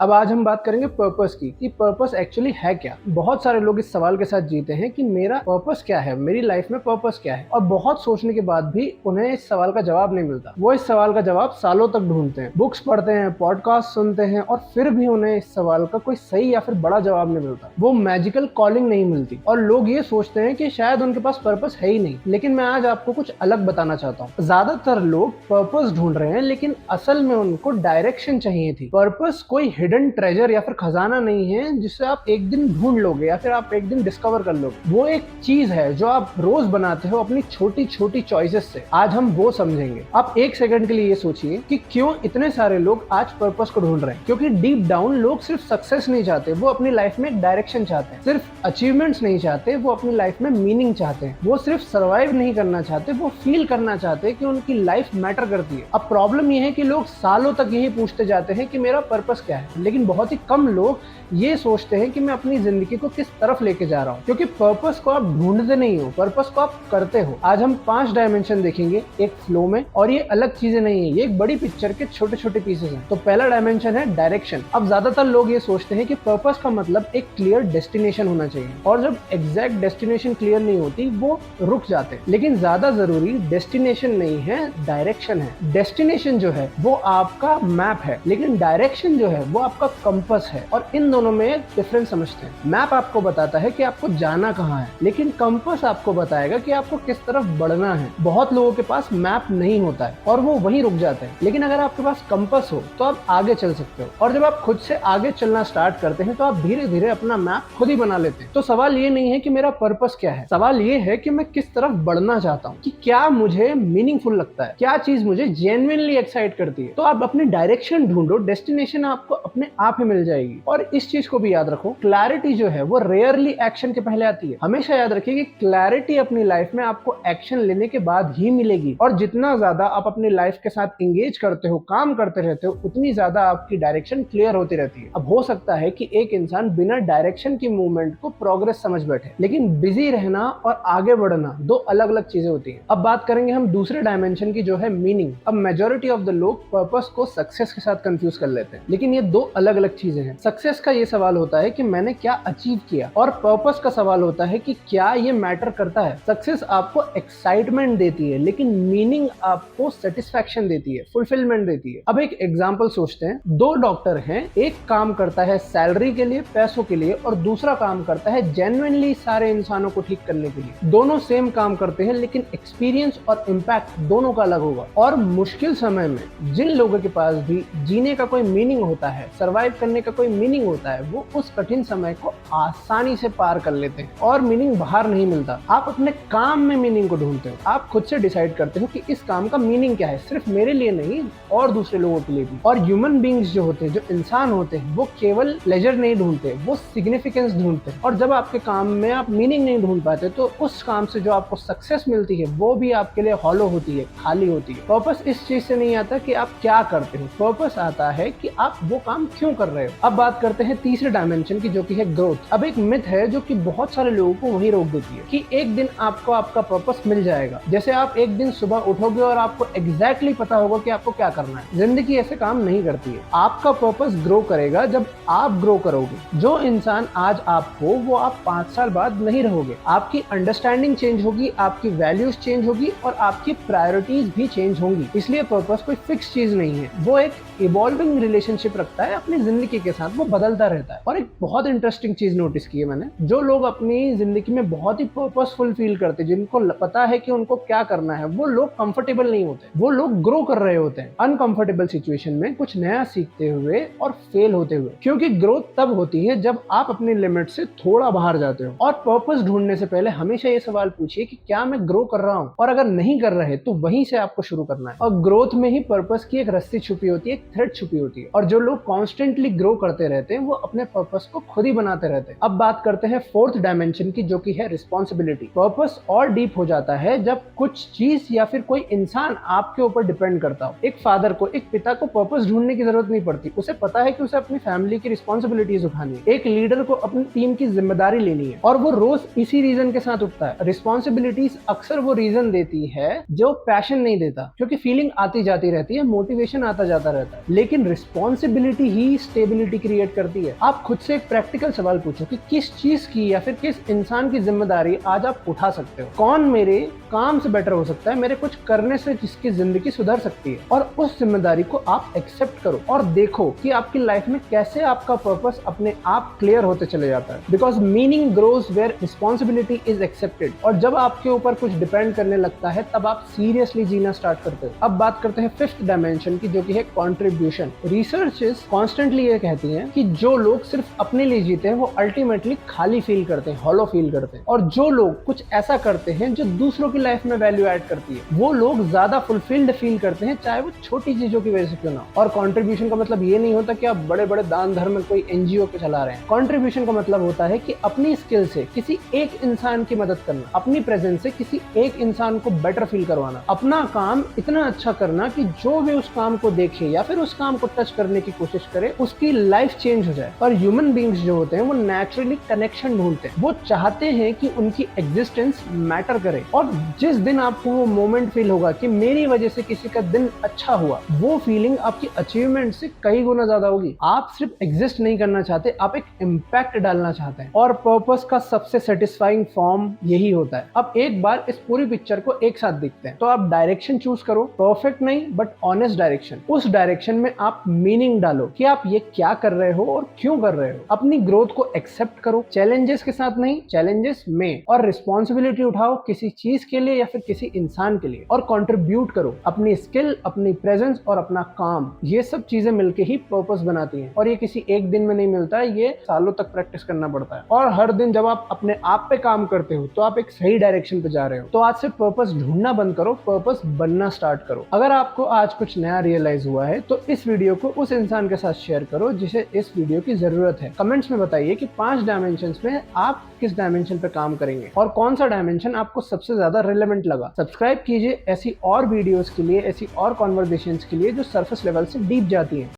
अब आज हम बात करेंगे पर्पस की कि पर्पस एक्चुअली है क्या। बहुत सारे लोग इस सवाल के साथ जीते हैं कि मेरा पर्पस क्या है, मेरी लाइफ में पर्पस क्या है, और बहुत सोचने के बाद भी उन्हें इस सवाल का जवाब नहीं मिलता। वो इस सवाल का जवाब सालों तक ढूंढते हैं, बुक्स पढ़ते हैं, पॉडकास्ट सुनते हैं, और फिर भी उन्हें इस सवाल का कोई सही या फिर बड़ा जवाब नहीं मिलता। वो मैजिकल कॉलिंग नहीं मिलती और लोग ये सोचते हैं कि शायद उनके पास पर्पस है ही नहीं। लेकिन मैं आज आपको कुछ अलग बताना चाहता हूँ। ज्यादातर लोग पर्पस ढूंढ रहे हैं लेकिन असल में उनको डायरेक्शन चाहिए थी। पर्पस कोई हिडन ट्रेजर या फिर खजाना नहीं है जिसे आप एक दिन ढूंढ लोगे या फिर आप एक दिन डिस्कवर कर लोगे। वो एक चीज है जो आप रोज बनाते हो अपनी छोटी छोटी चॉइसेस से। आज हम वो समझेंगे। आप एक सेकंड के लिए ये सोचिए कि क्यों इतने सारे लोग आज पर्पस को ढूंढ रहे हैं। क्योंकि डीप डाउन लोग सिर्फ सक्सेस नहीं चाहते, वो अपनी लाइफ में एक डायरेक्शन चाहते हैं। सिर्फ अचीवमेंट्स नहीं चाहते, वो अपनी लाइफ में मीनिंग चाहते हैं। वो सिर्फ सर्वाइव नहीं करना चाहते, वो फील करना चाहते हैं कि उनकी लाइफ मैटर करती है। अब प्रॉब्लम ये है कि लोग सालों तक यही पूछते जाते हैं कि मेरा पर्पस क्या है, लेकिन बहुत ही कम लोग ये सोचते हैं कि मैं अपनी जिंदगी को किस तरफ लेके जा रहा हूँ। क्योंकि पर्पस को आप ढूंढते नहीं हो, पर्पस को आप करते हो। आज हम 5 डायमेंशन देखेंगे एक फ्लो में, और ये अलग चीजें नहीं है, ये एक बड़ी पिक्चर के छोटे छोटे पीसेस हैं। तो पहला डायमेंशन है डायरेक्शन। अब ज्यादातर लोग ये सोचते हैं कि पर्पस का मतलब एक क्लियर डेस्टिनेशन होना चाहिए, और जब एग्जैक्ट डेस्टिनेशन क्लियर नहीं होती वो रुक जाते हैं। लेकिन ज्यादा जरूरी डेस्टिनेशन नहीं है, डायरेक्शन है। डेस्टिनेशन जो है वो आपका मैप है, लेकिन डायरेक्शन जो है वो आपका कंपास है। और इन दोनों में डिफरेंस समझते हैं। मैप आपको बताता है कि आपको जाना कहाँ है, लेकिन कंपास आपको बताएगा कि आपको किस तरफ बढ़ना है। बहुत लोगों के पास मैप नहीं होता है और वो वहीं रुक जाते हैं। लेकिन अगर आपके पास कंपास हो तो आप आगे चल सकते हो, और जब आप खुद से आगे चलना स्टार्ट करते हैं तो आप धीरे धीरे अपना मैप खुद ही बना लेते हैं। तो सवाल ये नहीं है कि मेरा पर्पस क्या है, सवाल ये है कि मैं किस तरफ बढ़ना चाहता हूँ, कि क्या मुझे मीनिंगफुल लगता है, क्या चीज मुझे जेन्युइनली एक्साइट करती है। तो आप अपनी डायरेक्शन ढूंढो, डेस्टिनेशन आपको अपने आप ही मिल जाएगी। और इस चीज को भी याद रखो, क्लैरिटी जो है वो रेयरली एक्शन के पहले आती है। हमेशा याद रखिए कि क्लैरिटी अपनी लाइफ में आपको एक्शन लेने के बाद ही मिलेगी, और जितना ज्यादा आप अपनी लाइफ के साथ एंगेज करते हो, काम करते रहते हो, उतनी ज्यादा आपकी डायरेक्शन क्लियर होती रहती है। अब हो सकता है कि एक इंसान बिना डायरेक्शन की मूवमेंट को प्रोग्रेस समझ बैठे, लेकिन बिजी रहना और आगे बढ़ना दो अलग अलग चीजें होती हैं। अब बात करेंगे हम दूसरे डायमेंशन की, जो है मीनिंग। अब मेजॉरिटी ऑफ द लोग पर्पस को सक्सेस के साथ कंफ्यूज कर लेते हैं, लेकिन ये दो अलग अलग चीजें हैं। सक्सेस का ये सवाल होता है कि मैंने क्या अचीव किया, और पर्पस का सवाल होता है कि क्या ये मैटर करता है। सक्सेस आपको एक्साइटमेंट देती है, लेकिन मीनिंग आपको सेटिस्फैक्शन देती है, फुलफिलमेंट देती है। अब एक एग्जांपल सोचते हैं। 2 डॉक्टर हैं, एक काम करता है सैलरी के लिए, पैसों के लिए, और दूसरा काम करता है जेन्युइनली सारे इंसानों को ठीक करने के लिए। दोनों सेम काम करते हैं, लेकिन एक्सपीरियंस और इम्पैक्ट दोनों का अलग होगा। और मुश्किल समय में जिन लोगों के पास भी जीने का कोई मीनिंग होता है, सर्वाइव करने का कोई मीनिंग होता है, वो उस कठिन समय को आसानी से पार कर लेते हैं। और मीनिंग बाहर नहीं मिलता, आप अपने काम में मीनिंग को ढूंढते हो। आप खुद से डिसाइड करते हो कि इस काम का मीनिंग क्या है, सिर्फ मेरे लिए नहीं और दूसरे लोगों के लिए भी। और ह्यूमन बींग्स जो होते हैं, जो इंसान होते हैं, वो केवल प्लेजर नहीं ढूंढते, वो सिग्निफिकेंस ढूंढते हैं। और जब आपके काम में आप मीनिंग नहीं ढूंढ पाते, तो उस काम से जो आपको सक्सेस मिलती है वो भी आपके लिए हॉलो होती है, खाली होती है। पर्पस इस चीज से नहीं आता कि आप क्या करते हो, पर्पस आता है कि आप वो काम क्यों कर रहे हो। अब बात करते हैं तीसरे डायमेंशन की, जो कि है ग्रोथ। अब एक मिथ है जो कि बहुत सारे लोगों को वहीं रोक देती है कि एक दिन आपको आपका पर्पस मिल जाएगा। जैसे आप एक दिन सुबह उठोगे और आपको एग्जैक्टली पता होगा कि आपको क्या करना है। जिंदगी ऐसे काम नहीं करती है। आपका पर्पस ग्रो करेगा जब आप ग्रो करोगे। जो इंसान आज आप हो, वो आप 5 साल बाद नहीं रहोगे। आपकी अंडरस्टैंडिंग चेंज होगी, आपकी वैल्यूज चेंज होगी, और आपकी प्रायोरिटीज भी चेंज होंगी। इसलिए पर्पस कोई फिक्स चीज नहीं है, वो एक इवॉल्विंग रिलेशनशिप रखता है अपनी जिंदगी के साथ, वो बदलता रहता है। और एक बहुत इंटरेस्टिंग चीज नोटिस की है मैंने, जो लोग अपनी जिंदगी में बहुत ही पर्पसफुल फील करते हैं, जिनको पता है कि उनको क्या करना है, वो लोग कंफर्टेबल नहीं होते, वो लोग ग्रो कर रहे होते हैं अनकंफर्टेबल सिचुएशन में, कुछ नया सीखते हुए और फेल होते हुए। क्योंकि ग्रोथ तब होती है जब आप अपनी लिमिट से थोड़ा बाहर जाते हो। और पर्पस ढूंढने से पहले हमेशा ये सवाल पूछिए कि क्या मैं ग्रो कर रहा हूँ, और अगर नहीं कर रहे तो वहीं से आपको शुरू करना है। और ग्रोथ में ही पर्पस की एक रस्सी छुपी होती है, एक थ्रेड छुपी होती है। और जो लोग कॉन्स्टेंटली ग्रो करते रहते हैं, वो अपने पर्पस को खुद ही बनाते रहते हैं। अब बात करते हैं फोर्थ डायमेंशन की, जो कि है रिस्पॉन्सिबिलिटी। पर्पस और डीप हो जाता है जब कुछ चीज या फिर कोई इंसान आपके ऊपर डिपेंड करता हो। एक फादर को, एक पिता को पर्पस ढूंढने की जरूरत नहीं पड़ती, उसे पता है कि उसे अपनी फैमिली की रिस्पॉन्सिबिलिटीज उठानी है। एक लीडर को अपनी टीम की जिम्मेदारी लेनी है, और वो रोज इसी रीजन के साथ उठता है। रिस्पॉन्सिबिलिटीज अक्सर वो रीजन देती है जो पैशन नहीं देता, क्योंकि फीलिंग आती जाती रहती है, मोटिवेशन आता जाता रहता है। लेकिन रिस्पॉन्सिबिलिटी वैसी ही स्टेबिलिटी क्रिएट करती है। आप खुद से एक प्रैक्टिकल सवाल पूछो कि किस चीज की या फिर किस इंसान की जिम्मेदारी आज आप उठा सकते हो। कौन मेरे काम से बेटर हो सकता है, मेरे कुछ करने से जिसकी जिंदगी सुधर सकती है, और उस जिम्मेदारी को आप एक्सेप्ट करो और देखो कि आपकी लाइफ में कैसे आपका पर्पस अपने आप क्लियर होते चले जाता है। Because meaning grows where responsibility is accepted. और जब आपके ऊपर कुछ डिपेंड करने लगता है तब आप सीरियसली जीना स्टार्ट करते हो। अब बात करते हैं फिफ्थ डायमेंशन की, जो कि है कॉन्ट्रीब्यूशन। रिसर्चेस कॉन्स्टेंटली ये कहती हैं कि जो लोग सिर्फ अपने लिए जीते हैं वो अल्टीमेटली खाली फील करते हैं, हॉलो फील करते हैं। और जो लोग कुछ ऐसा करते हैं जो दूसरों की लाइफ में वैल्यू ऐड करती है, वो लोग ज्यादा फुलफिल्ड फील करते हैं, चाहे वो छोटी चीजों की वजह से क्यों ना। और कंट्रीब्यूशन का मतलब ये नहीं होता कि आप बड़े बड़े दान धर्म में कोई एनजीओ के चला रहे हैं। कंट्रीब्यूशन का मतलब होता है कि अपनी स्किल से किसी एक इंसान की मदद करना, अपनी प्रेजेंस से किसी एक इंसान को बेटर फील करवाना, अपना काम इतना अच्छा करना कि जो भी उस काम को देखे या फिर उस काम को टच करने की कोशिश करे उसकी लाइफ चेंज हो जाए। और ह्यूमन बींग्स जो होते हैं वो नेचुरली कनेक्शन ढूंढते हैं, वो चाहते हैं कि उनकी एग्जिस्टेंस मैटर करे। और जिस दिन आपको वो मोमेंट फील होगा कि मेरी वजह से किसी का दिन अच्छा हुआ, वो फीलिंग आपकी अचीवमेंट से कई गुना ज्यादा होगी। आप सिर्फ एग्जिस्ट नहीं करना चाहते, आप एक इम्पैक्ट डालना चाहते हैं। और पर्पस का सबसे सेटिस्फाइंग फॉर्म यही होता है। अब एक बार इस पूरी पिक्चर को एक साथ देखते हैं। तो आप डायरेक्शन चूज करो, परफेक्ट नहीं बट ऑनेस्ट डायरेक्शन। उस डायरेक्शन में आप मीनिंग डालो कि आप ये क्या कर रहे हो और क्यों कर रहे हो। अपनी ग्रोथ को एक्सेप्ट करो, चैलेंजेस के साथ नहीं, चैलेंजेस में। और रिस्पॉन्सिबिलिटी उठाओ किसी चीज के लिए या फिर किसी इंसान के लिए। और कंट्रीब्यूट करो, अपनी स्किल, अपनी प्रेजेंस और अपना काम, ये सब चीजें मिलके ही पर्पस बनाती हैं। और ये किसी एक दिन में नहीं मिलता है, ये सालों तक प्रैक्टिस करना पड़ता है। और हर दिन जब आप अपने आप पे काम करते हो तो आप एक सही डायरेक्शन पे जा रहे हो। तो आज से पर्पस ढूंढना बंद करो, पर्पस बनना स्टार्ट करो। अगर आपको आज कुछ नया रियलाइज हुआ है तो इस वीडियो को उस इंसान के साथ शेयर करो जिसे इस वीडियो की जरूरत है। कमेंट्स में बताइए कि 5 डायमेंशंस में आप किस डायमेंशन पे काम करेंगे और कौन सा डायमेंशन आपको सबसे ज्यादा रिलेवेंट लगा। सब्सक्राइब कीजिए ऐसी और वीडियोस के लिए, ऐसी और कॉन्वर्सेशंस के लिए जो सरफेस लेवल से डीप जाती हैं।